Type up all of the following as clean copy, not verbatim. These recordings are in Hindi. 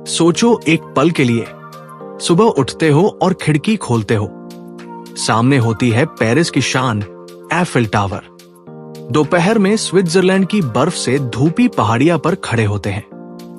सोचो एक पल के लिए, सुबह उठते हो और खिड़की खोलते हो, सामने होती है पेरिस की शान एफिल टावर। दोपहर में स्विट्जरलैंड की बर्फ से धूपी पहाड़ियां पर खड़े होते हैं।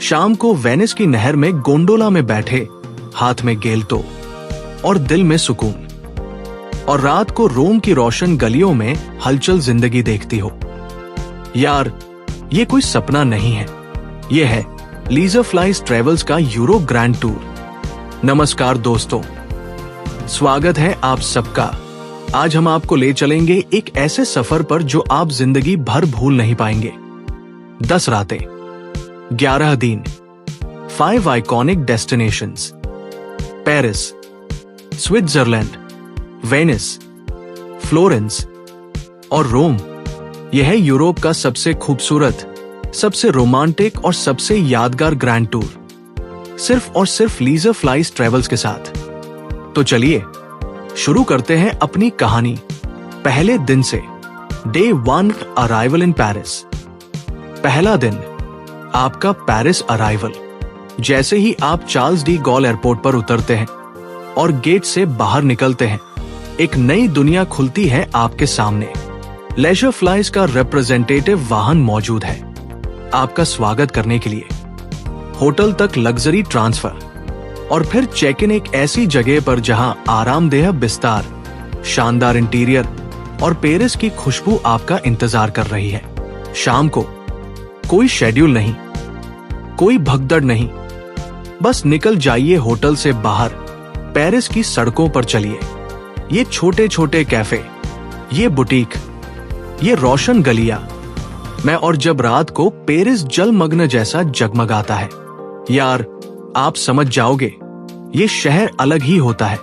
शाम को वेनिस की नहर में गोंडोला में बैठे, हाथ में गेल्तो और दिल में सुकून। और रात को रोम की रोशन गलियों में हलचल जिंदगी देखती हो। यार, ये कोई सपना नहीं है, ये है लीजर फ्लाइज ट्रेवल्स का यूरोप ग्रैंड टूर। नमस्कार दोस्तों, स्वागत है आप सबका। आज हम आपको ले चलेंगे एक ऐसे सफर पर जो आप जिंदगी भर भूल नहीं पाएंगे। 10 रातें, 11 दिन, 5 iconic destinations. Paris, Switzerland, Venice, Florence और रोम। यह है यूरोप का सबसे खूबसूरत, सबसे रोमांटिक और सबसे यादगार ग्रैंड टूर, सिर्फ और सिर्फ लीजर फ्लाइज ट्रेवल्स के साथ। तो चलिए शुरू करते हैं अपनी कहानी पहले दिन से। Day 1, arrival in Paris. पहला दिन, आपका पेरिस अराइवल। जैसे ही आप चार्ल्स डी गॉल एयरपोर्ट पर उतरते हैं और गेट से बाहर निकलते हैं, एक नई दुनिया खुलती है आपके सामने। लेजर फ्लाइज का रिप्रेजेंटेटिव वाहन मौजूद है आपका स्वागत करने के लिए। होटल तक लग्जरी ट्रांसफर और फिर चेक इन एक ऐसी जगह पर जहां आरामदेह बिस्तार, शानदार इंटीरियर और पेरिस की खुशबू आपका इंतजार कर रही है। शाम को कोई शेड्यूल नहीं, कोई भगदड़ नहीं, बस निकल जाइए होटल से बाहर, पेरिस की सड़कों पर चलिए। ये छोटे छोटे कैफे, ये बुटीक, ये रोशन गलियां मैं और जब रात को पेरिस जलमग्न जैसा जगमगाता है, यार आप समझ जाओगे, ये शहर अलग ही होता है।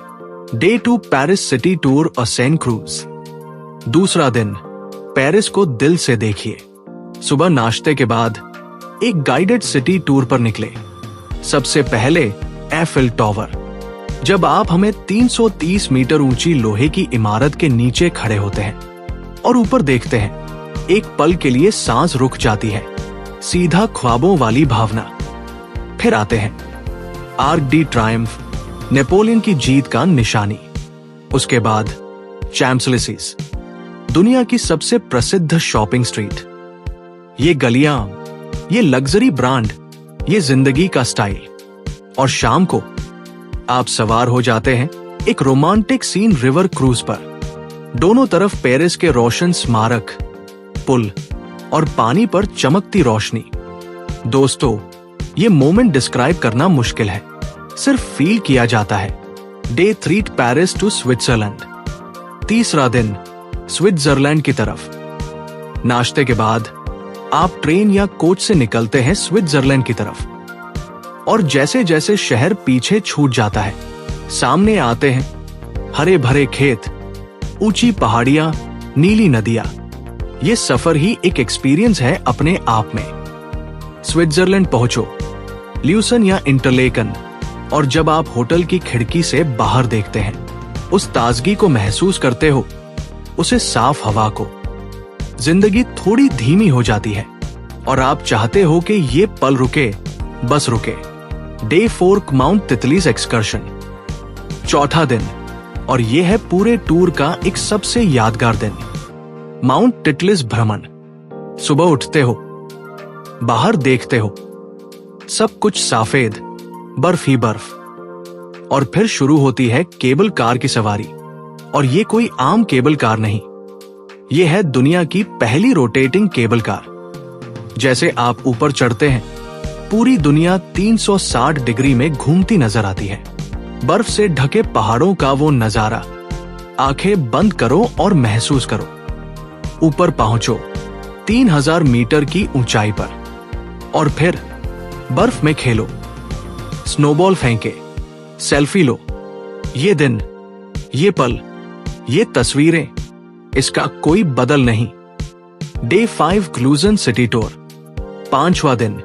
डे 2, पेरिस सिटी टूर और सेंट क्रूज। दूसरा दिन, पेरिस को दिल से देखिए। सुबह नाश्ते के बाद एक गाइडेड सिटी टूर पर निकले। सबसे पहले एफिल टावर। जब आप हमें 330 मीटर ऊंची लोहे की इमारत के नीचे खड़े होते हैं और ऊपर देखते हैं, एक पल के लिए सांस रुक जाती है। सीधा ख्वाबों वाली भावना। फिर आते हैं आर्क डी ट्रायम्फ, नेपोलियन की जीत का निशानी। उसके बाद चैम्प्स-एलिसीज़, दुनिया की सबसे प्रसिद्ध शॉपिंग स्ट्रीट। ये गलियां, ये लग्जरी ब्रांड, ये जिंदगी का स्टाइल। और शाम को आप सवार हो जाते हैं एक रोमांटिक सीन रिवर क्रूज पर। दोनों तरफ पेरिस के रोशन स्मारक, पुल और पानी पर चमकती रोशनी। दोस्तों, ये मोमेंट डिस्क्राइब करना मुश्किल है, सिर्फ फील किया जाता है। Day 3, Paris to Switzerland. तीसरा दिन, स्विट्जरलैंड की तरफ। नाश्ते के बाद आप ट्रेन या कोच से निकलते हैं स्विट्जरलैंड की तरफ। और जैसे जैसे शहर पीछे छूट जाता है, सामने आते हैं हरे भरे खेत, ऊंची पहाड़ियां, नीली नदियां। ये सफर ही एक एक्सपीरियंस है अपने आप में। स्विट्जरलैंड पहुंचो, ल्यूसन या इंटरलेकन, और जब आप होटल की खिड़की से बाहर देखते हैं, उस ताजगी को महसूस करते हो, उसे साफ हवा को, जिंदगी थोड़ी धीमी हो जाती है और आप चाहते हो कि ये पल रुके, बस रुके। Day 4, mount Titlis excursion. चौथा दिन, और ये है पूरे टूर का एक सबसे यादगार दिन, माउंट टिटलिस भ्रमण। सुबह उठते हो, बाहर देखते हो, सब कुछ सफेद, बर्फ ही बर्फ। और फिर शुरू होती है केबल कार की सवारी। और ये कोई आम केबल कार नहीं, ये है दुनिया की पहली रोटेटिंग केबल कार। जैसे आप ऊपर चढ़ते हैं, पूरी दुनिया 360 डिग्री में घूमती नजर आती है। बर्फ से ढके पहाड़ों का वो नजारा, आंखें बंद करो और महसूस करो। ऊपर पहुंचो 3000 मीटर की ऊंचाई पर, और फिर बर्फ में खेलो, स्नोबॉल फेंके, सेल्फी लो। ये दिन, ये पल, ये तस्वीरें, इसका कोई बदल नहीं। डे 5, ग्लूजन सिटी टूर। 5वां दिन,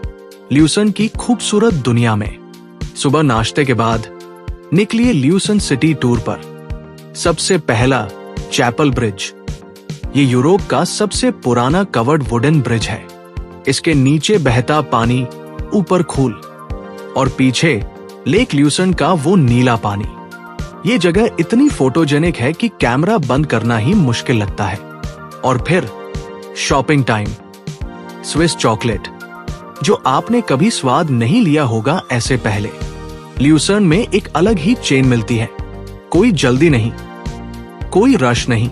ल्यूसन की खूबसूरत दुनिया में। सुबह नाश्ते के बाद निकलिए ल्यूसन सिटी टूर पर। सबसे पहला, चैपल ब्रिज। ये यूरोप का सबसे पुराना कवर्ड वुडन ब्रिज है। इसके नीचे बहता पानी, ऊपर खूल, और पीछे लेक ल्यूसन का वो नीला पानी। ये जगह इतनी फोटोजेनिक है कि कैमरा बंद करना ही मुश्किल लगता है। और फिर शॉपिंग टाइम। स्विस चॉकलेट, जो आपने कभी स्वाद नहीं लिया होगा ऐसे पहले। ल्यूसर्न में एक अलग ही चेन मिलती है। कोई जल्दी नहीं, कोई रश नहीं,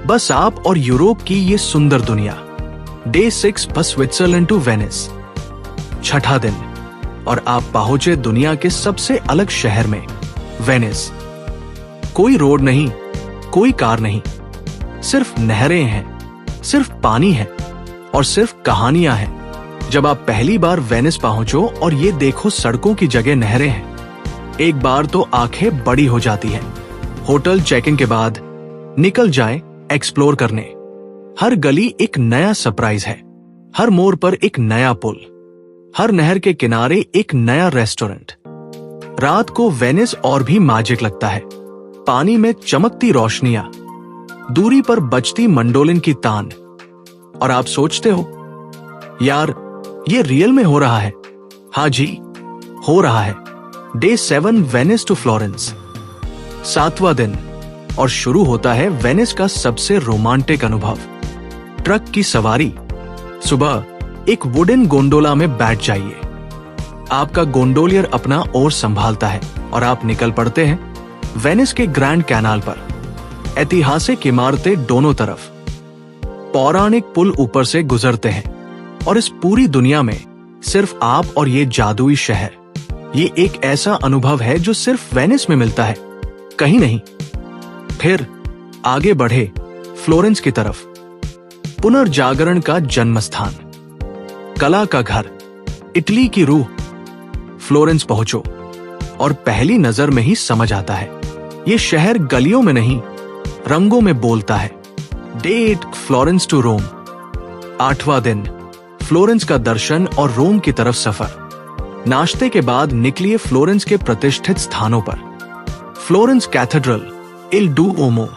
बस आप और यूरोप की ये सुंदर दुनिया। डे 6 बस स्विट्जरलैंड टू वेनिस। छठा दिन और आप पहुंचे दुनिया के सबसे अलग शहर में, वेनिस। कोई रोड नहीं, कोई कार नहीं, सिर्फ नहरें हैं, सिर्फ पानी है और सिर्फ कहानियां हैं। जब आप पहली बार वेनिस पहुंचो और ये देखो सड़कों की जगह नहरें हैं, एक बार तो आंखें बड़ी हो जाती हैं। होटल चेक इन के बाद निकल जाएं एक्सप्लोर करने। हर गली एक नया सरप्राइज है, हर मोड़ पर एक नया पुल, हर नहर के किनारे एक नया रेस्टोरेंट। रात को वेनिस और भी मैजिक लगता है। पानी में चमकती रोशनियां, दूरी पर बजती मंडोलिन की तान, और आप सोचते हो यार ये रियल में हो रहा है। हाँ जी, हो रहा है। Day 7 Venice to Florence. 7वां दिन और शुरू होता है वेनिस का सबसे रोमांटिक अनुभव, ट्रक की सवारी। सुबह एक वुडन गोंडोला में बैठ जाइए। आपका गोंडोलियर अपना ओर संभालता है और आप निकल पड़ते हैं वेनिस के ग्रैंड कैनाल पर। ऐतिहासिक इमारतें दोनों तरफ, पौराणिक पुल ऊपर से गुजरते हैं और इस पूरी दुनिया में सिर्फ आप और ये जादुई शहर। ये एक ऐसा अनुभव है जो सिर्फ वेनिस में मिलता है, कहीं नहीं। फिर आगे बढ़े फ्लोरेंस की तरफ। पुनर्जागरण का जन्म स्थान, कला का घर, इटली की रूह। फ्लोरेंस पहुंचो और पहली नजर में ही समझ आता है ये शहर गलियों में नहीं, रंगों में बोलता है। डे 8 फ्लोरेंस टू रोम। 8वां दिन फ्लोरेंस का दर्शन और रोम की तरफ सफर। नाश्ते के बाद निकलिए फ्लोरेंस के प्रतिष्ठित स्थानों पर। फ्लोरेंस कैथेड्रल, इल डुओमो।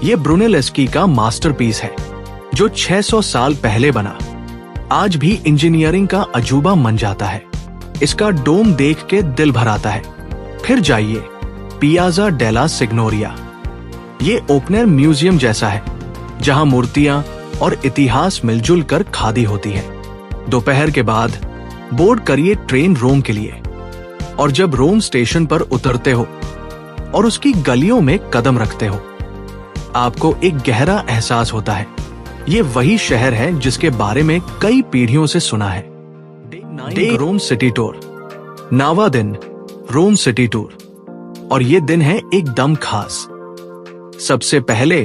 ये ब्रुनेलेस्की का मास्टरपीस है जो 600 साल पहले बना। आज भी इंजीनियरिंग का अजूबा मन जाता है। इसका डोम देख के दिल भर आता है। फिर जाइए पियाजा डेला सिग्नोरिया। ये ओपन एयर म्यूजियम जैसा है जहां मूर्तियां और इतिहास मिलजुल कर खादी होती है। दोपहर के बाद बोर्ड करिए ट्रेन रोम के लिए, और जब रोम स्टेशन पर उतरते हो और उसकी गलियों में कदम रखते हो, आपको एक गहरा एहसास होता है ये वही शहर है जिसके बारे में कई पीढ़ियों से सुना है। डे रोम सिटी टूर। 9वां दिन रोम सिटी टूर, और ये दिन है एकदम खास। सबसे पहले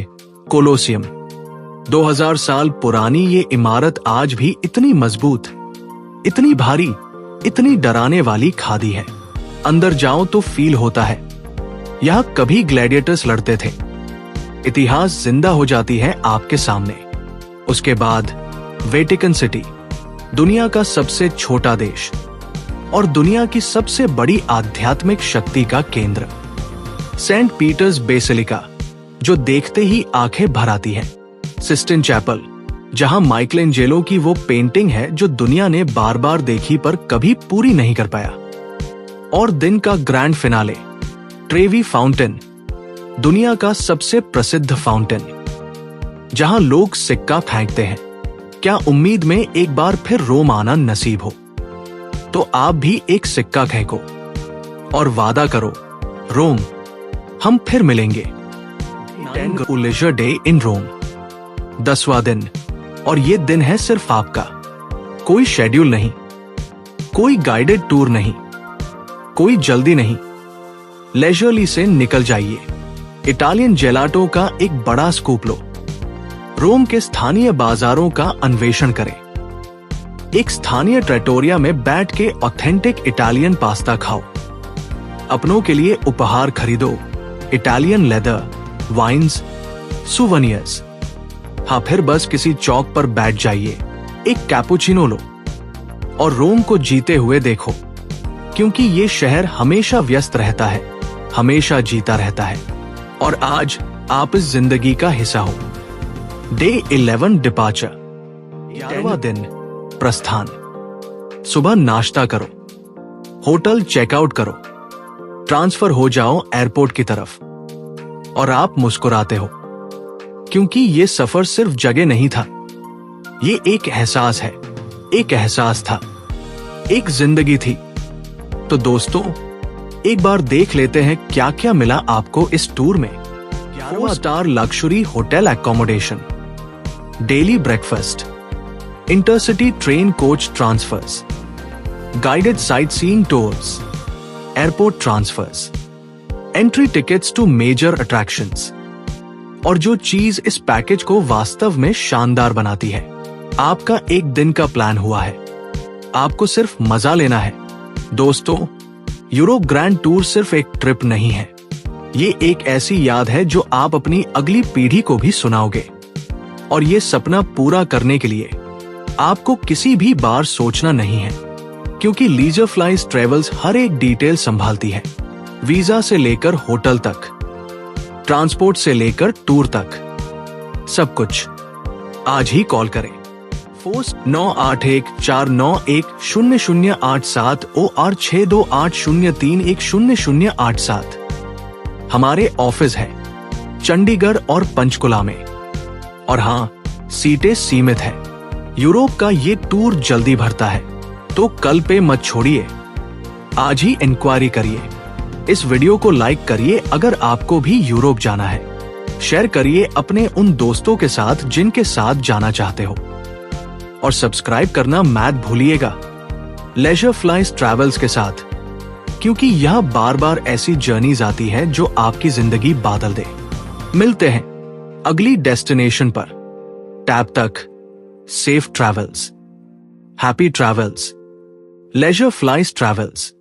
कोलोसियम। 2000 साल पुरानी ये इमारत आज भी इतनी मजबूत, इतनी भारी, इतनी डराने वाली खादी है। अंदर जाओ तो फील होता है यहां कभी ग्लैडिएटर्स लड़ते थे। इतिहास जिंदा हो जाती है आपके सामने। उसके बाद वेटिकन सिटी, दुनिया का सबसे छोटा देश और दुनिया की सबसे बड़ी आध्यात्मिक शक्ति का केंद्र। सेंट पीटर्स बेसिलिका, जो देखते ही आंखें भर आती है। सिस्टिन चैपल, जहां माइकलेंजेलो की वो पेंटिंग है जो दुनिया ने बार बार देखी पर कभी पूरी नहीं कर पाया। और दिन का ग्रैंड फिनाले, ट्रेवी फाउंटेन, दुनिया का सबसे प्रसिद्ध फाउंटेन, जहां लोग सिक्का फेंकते हैं। क्या उम्मीद में एक बार फिर रोम आना नसीब हो तो आप भी एक सिक्का फेंको और वादा करो, रोम हम फिर मिलेंगे। लेजर डे इन रोम। 10वां दिन, और ये दिन है सिर्फ आपका। कोई शेड्यूल नहीं, कोई गाइडेड टूर नहीं, कोई जल्दी नहीं। लेजरली से निकल जाइए। इटालियन जेलाटो का एक बड़ा स्कूप लो। रोम के स्थानीय बाजारों का अन्वेषण करें। एक स्थानीय ट्रेटोरिया में बैठ के ऑथेंटिक इटालियन पास्ता खाओ। अपनों के लिए उपहार खरीदो, इटालियन लेदर, वाइन्स, सुवेनियर्स। हाँ, फिर बस किसी चौक पर बैठ जाइए, एक कैपुचिनो लो और रोम को जीते हुए देखो, क्योंकि ये शहर हमेशा व्यस्त रहता है, हमेशा जीता रहता है। और आज आप इस जिंदगी का हिस्सा हो। Day 11 departure. 11वां दिन प्रस्थान। सुबह नाश्ता करो, होटल चेकआउट करो, ट्रांसफर हो जाओ एयरपोर्ट की तरफ और आप मुस्कुराते हो, क्योंकि ये सफर सिर्फ जगह नहीं था, ये एक एहसास है, एक एहसास था, एक जिंदगी थी। तो दोस्तों, एक बार देख लेते हैं क्या क्या मिला आपको इस टूर में। 4 star luxury hotel accommodation, daily breakfast, intercity train coach transfers, guided sight seeing tours, airport transfers, entry tickets to major attractions. और जो चीज इस पैकेज को वास्तव में शानदार बनाती है, आपका एक दिन का प्लान हुआ है, आपको सिर्फ मजा लेना है। दोस्तों, यूरोप ग्रैंड टूर सिर्फ एक ट्रिप नहीं है, ये एक ऐसी याद है जो आप अपनी अगली पीढ़ी को भी सुनाओगे। और ये सपना पूरा करने के लिए आपको किसी भी बार सोचना नहीं है, क्योंकि लीजर फ्लाइज ट्रेवल्स हर एक डिटेल संभालती है, वीजा से लेकर होटल तक, ट्रांसपोर्ट से लेकर टूर तक, सब कुछ। आज ही कॉल करें 498149100087 और 6280310087। हमारे ऑफिस है चंडीगढ़ और पंचकुला में, और हाँ, सीटें सीमित है। यूरोप का ये टूर जल्दी भरता है, तो कल पे मत छोड़िए, आज ही इंक्वायरी करिए। इस वीडियो को लाइक करिए अगर आपको भी यूरोप जाना है, शेयर करिए अपने उन दोस्तों के साथ जिनके साथ जाना चाहते हो, और सब्सक्राइब करना मत भूलिएगा लेजर फ्लाइज ट्रैवल्स के साथ, क्योंकि यह बार बार ऐसी जर्नीज आती है जो आपकी जिंदगी बदल दे। मिलते हैं अगली डेस्टिनेशन पर, टैब तक safe travels, happy travels, leisure flies travels.